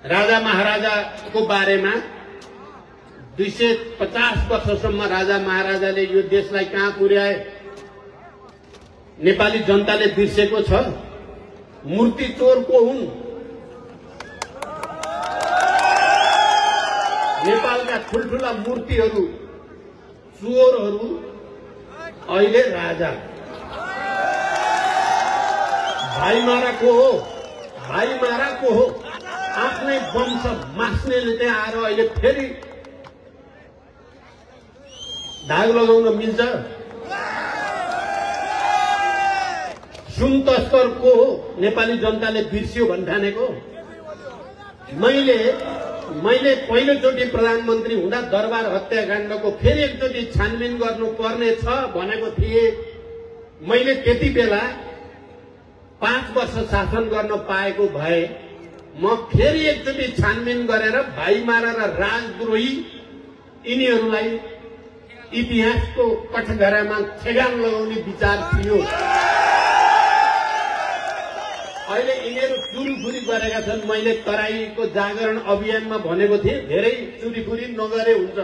राजा महाराजाको बारेमा 250 वर्षसम्म राजा महाराजाले यो देशलाई कहाँ पुर्याए नेपाली जनताले बिर्सेको छ। मूर्ति चोर को हुन्? नेपालका ठुलठुला मूर्तिहरू चोरहरू अहिले राजा। भाइमारा को हो? भाइमारा को हो? आफ्नै वंश मास्नेले त्यहाँ आएर अहिले फेरि दाग लगाउन मिल्छ। सुन तस्कर को हो? नेपाली जनताले बिर्सियो भन्ठानेको। मैले पहिलोचोटि प्रधानमन्त्री हुँदा दरबार हत्याकाण्डको फेरि एकचोटि छानबिन गर्नुपर्ने छ भनेको थिए। मैले त्यति बेला 5 वर्ष शासन गर्न पाएको भए म फेरि एकचोटि छानबिन गरेर भाइमारा र राजद्रोही यिनीहरूलाई इतिहासको कठघरामा ठेगान लगाउने विचार थियो। अहिले यिनीहरू चुरीफुरी गरेका छन्। मैले तराईको जागरण अभियानमा भनेको थिएँ धेरै चुरीफुरी नगरे हुन्छ।